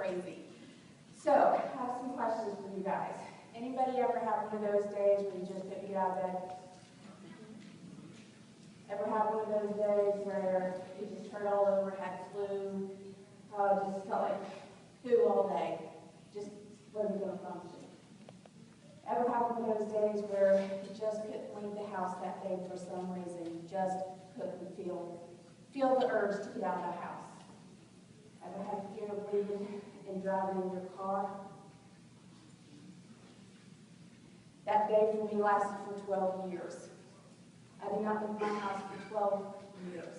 crazy. So, I have some questions for you guys. Anybody ever have one of those days where you just couldn't get out of bed? Ever have one of those days where you just hurt all over, had flu, just felt like poo all day, just wasn't going to function? Ever have one of those days where you just couldn't leave the house that day for some reason? You just couldn't feel the urge to get out of the house? Ever had fear of leaving and driving in your car? That day for me lasted for 12 years. I did not leave my house for 12 years.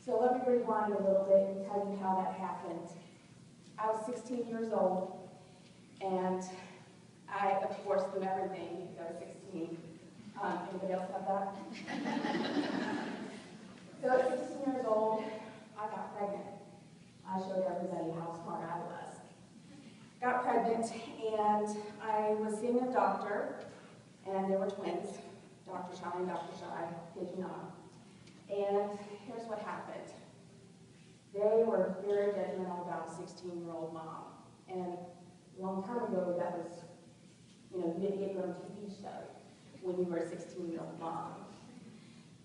So let me rewind a little bit and tell you how that happened. I was 16 years old, and I, of course, knew everything because I was 16. Anybody else have that? So at 16 years old, I got pregnant. I showed everybody how smart I was. Got pregnant, and I was seeing a doctor, and they were twins, Dr. Shy and Dr. Shy, kid you not. And here's what happened. They were very judgmental about a 16-year-old mom. And a long time ago, that was, you didn't get on a TV show when you were a 16-year-old mom.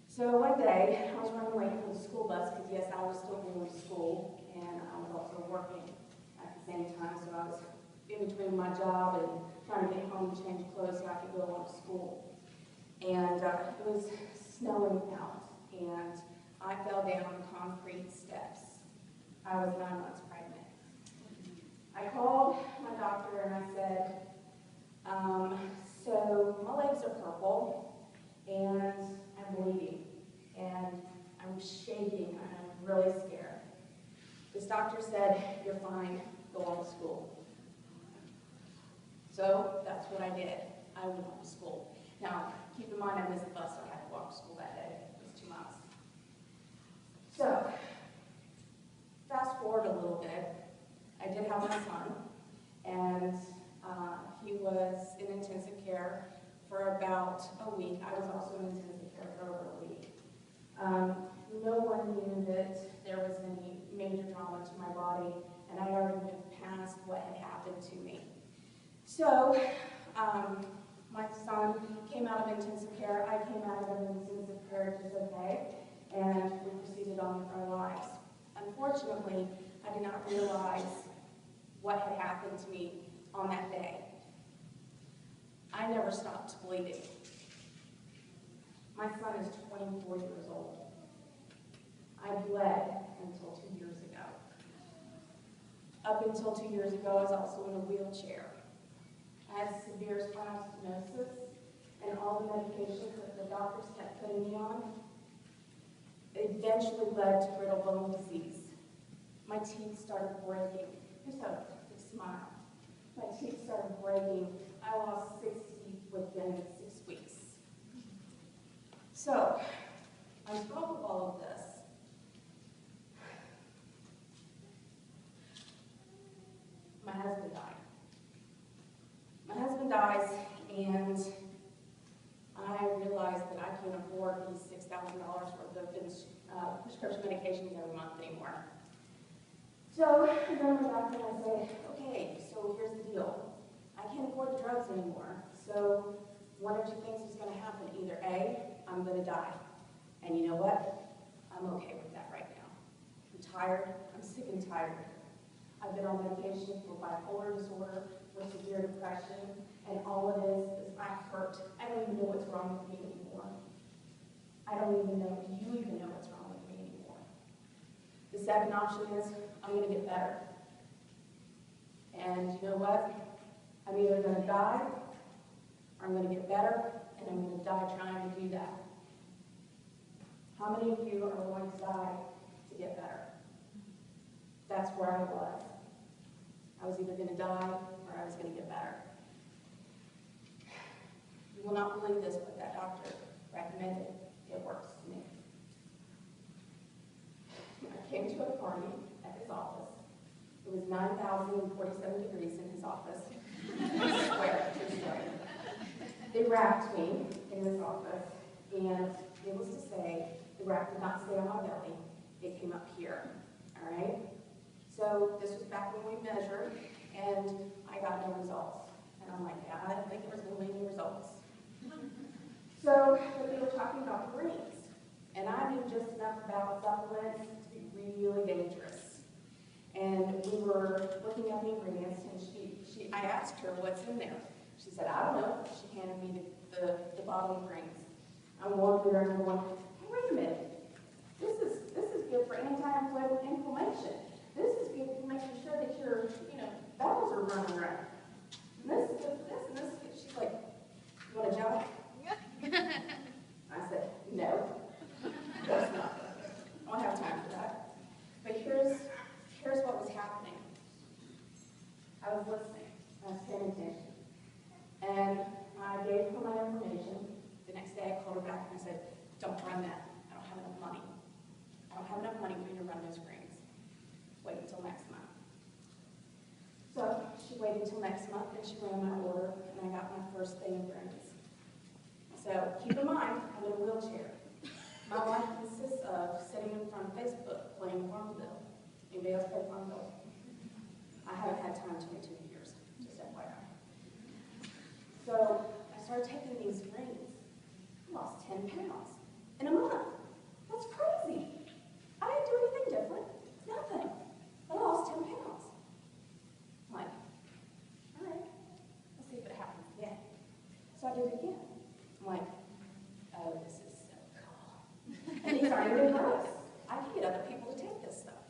So one day, I was running late for the school bus, because yes, I was still going to school, and I was also working at the same time, so I was in between my job and trying to get home to change clothes so I could go on to school. And it was snowing out, and I fell down concrete steps. I was 9 months pregnant. I called my doctor and I said, so my legs are purple, and I'm bleeding, and I'm shaking, and I'm really scared. This doctor said, you're fine, go on to school. So that's what I did. I went on to school. Now, keep in mind I missed the bus, so I had to walk to school that day. It was 2 miles. So, fast forward a little bit. I did have my son, and he was in intensive care for about a week. I was also in intensive care for over a week. No one knew that there was any major trauma to my body, and I already moved past what had happened to me. So, my son came out of intensive care, I came out of intensive care just okay, and we proceeded on with our lives. Unfortunately, I did not realize what had happened to me on that day. I never stopped bleeding. My son is 24 years old. I bled until 2 years ago. Up until 2 years ago, I was also in a wheelchair. I had severe spinal stenosis, and all the medications that the doctors kept putting me on eventually led to brittle bone disease. My teeth started breaking. Just have a big smile. My teeth started breaking. I lost 6 teeth within 6 weeks. So, on top of all of this, my husband died. My husband dies, and I realized that I can't afford these $6,000 worth of prescription medications every month anymore. So I go to my doctor and I say, okay, so here's the deal. I can't afford the drugs anymore, so one of two things is going to happen. Either A, I'm going to die, and you know what? I'm okay with that right now. I'm tired. I'm sick and tired. I've been on medication for bipolar disorder, for severe depression, and all it is I hurt. I don't even know what's wrong with me anymore. I don't even know, do you even know what's wrong with me anymore? The second option is, I'm going to get better. And you know what? I'm either going to die, or I'm going to get better, and I'm going to die trying to do that. How many of you are going to die to get better? That's where I was. I was either going to die, or I was going to get better. You will not believe this, but that doctor recommended it works to me. I came to a party at his office. It was 9,047 degrees in his office. I swear, true story. They wrapped me in this office, and needless to say, the wrap did not stay on my belly. It came up here, all right? So so this was back when we measured, and I got no results. And I'm like, yeah, I didn't think there was going to be any results. So, but they were talking about the greens. And I knew just enough about supplements to be really dangerous. And we were looking at the ingredients, and I asked her what's in there. She said, I don't know. She handed me the bottle of greens. I'm going through there and I'm going, hey, wait a minute. This is good for anti-inflammation. This is good for making sure that your, bowels are running right. And this is good for this, and this is good. She's like, you want a job? I said, no, that's not. I don't have time for that. But here's what was happening. I was listening. I was paying attention. And I gave her my information. The next day I called her back and I said, don't run that. I don't have enough money. I don't have enough money for you to run those greens. Wait until next month. So she waited until next month and she ran my order and I got my first thing of greens. So keep in mind, I'm in a wheelchair. My life consists of sitting in front of Facebook playing Farmville. Anybody else play Farmville? I haven't had time to in 2 years, just FYI. So I started taking these greens. I lost 10 pounds in a month. That's crazy. I didn't do anything different. Nothing. I lost 10 pounds. I'm like, all right, let's see if it happens again. So I did it again. I'm like, oh, this is so cool. And these aren't even gross. I can get other people to take this stuff.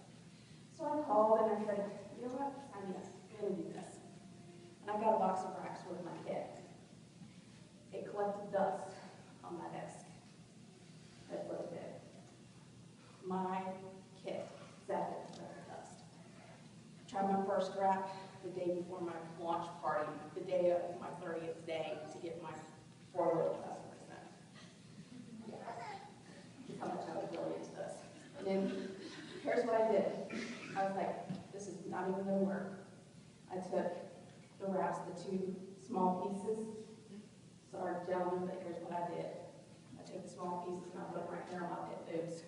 So I called and I said, you know what? I'm going to do this. And I got a box of racks with my kit. It collected dust on my desk. That's what it did. My kit zapped it with dust. I tried my first rack the day before my launch party, the day of my 30th day, to get my 4 loyal customers in. That's how much I was really into this. And then here's what I did. I was like, this is not even going to work. I took the wraps, the 2 small pieces. Sorry, gentlemen, but here's what I did. I took the small pieces and I put them right there on my pet boobs.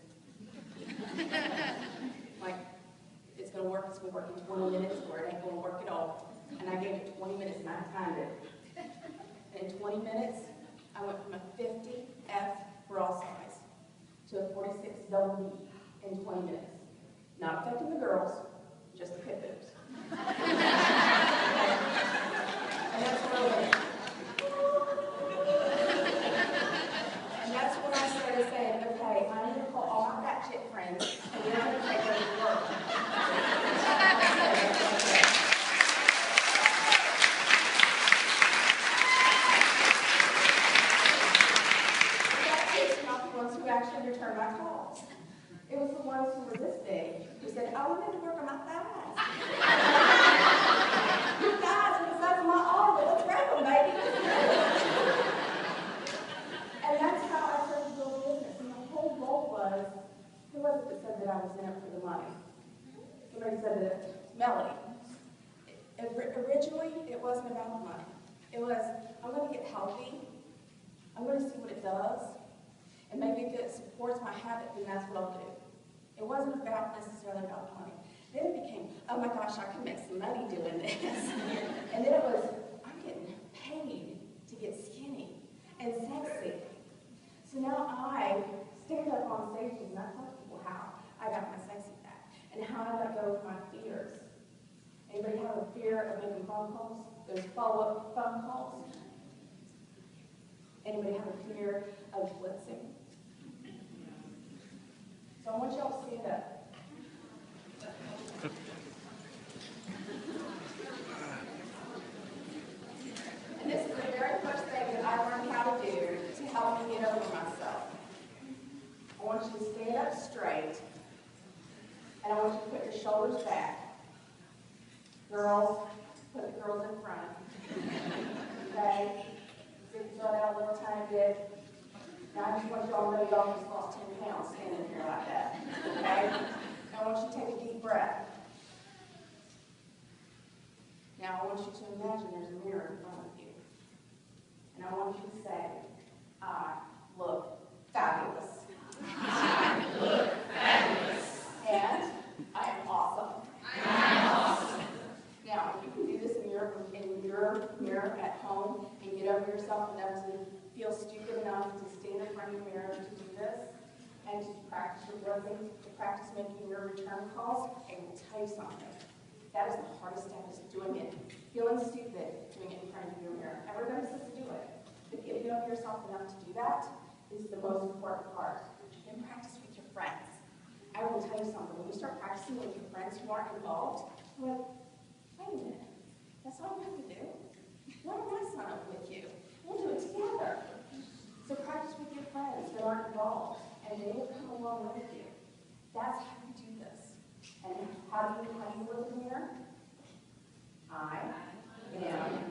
Like, it's going to work in 20 minutes, or it ain't going to work at all. And I gave it 20 minutes and I timed it. And in 20 minutes, I went from a 50F bra size to a 46 double D in 20 minutes. Not affecting the girls, just the pit boobs. And that's where I went. And that's when I started saying, okay, I need to call all my fat chick friends, and we're going to take over the world. Who actually returned my calls. It was the ones who were this big who said, oh, we need to work on my thighs. Your thighs are the size of my arm, but let's grab them, baby. And that's how I started to build a business. And the whole goal was, who was it that said that I was in it for the money? Somebody said that, Melody. Originally, it wasn't about the money. It was, I'm going to get healthy. I'm going to see what it does. And maybe if it supports my habit, then that's what I'll do. It wasn't necessarily about money. Then it became, oh my gosh, I can make some money doing this. And then it was, I'm getting paid to get skinny and sexy. So now I stand up on stages and I tell people how I got my sexy back and how I let go of my fears. Anybody have a fear of making phone calls? Those follow-up phone calls? Anybody have a fear of blitzing? So I want you all to stand up. And this is the very first thing that I learned how to do to help me get over myself. I want you to stand up straight, and I want you to put your shoulders back. Girls, put the girls in front. Okay? Throw it out a little tiny bit. Now I just want you all to know y'all just lost 10 pounds standing here like that. Okay? Now I want you to take a deep breath. Now I want you to imagine there's a mirror in front of you. And I want you to say, I look fabulous. I look fabulous. And I am awesome. yourself enough to feel stupid enough to stand in front of your mirror to do this and to practice your breathing, to practice making your return calls, I will tell you something. That is the hardest step, is doing it. Feeling stupid, doing it in front of your mirror. Everybody says to do it. But giving up yourself enough to do that is the most important part. And practice with your friends. I will tell you something. When you start practicing with your friends who aren't involved, you're like, wait a minute. That's all you have to do? Why don't I sign up with you? We'll do it together. So practice with your friends that aren't involved, and they will come along with you. That's how you do this. And how do you look in the mirror? I am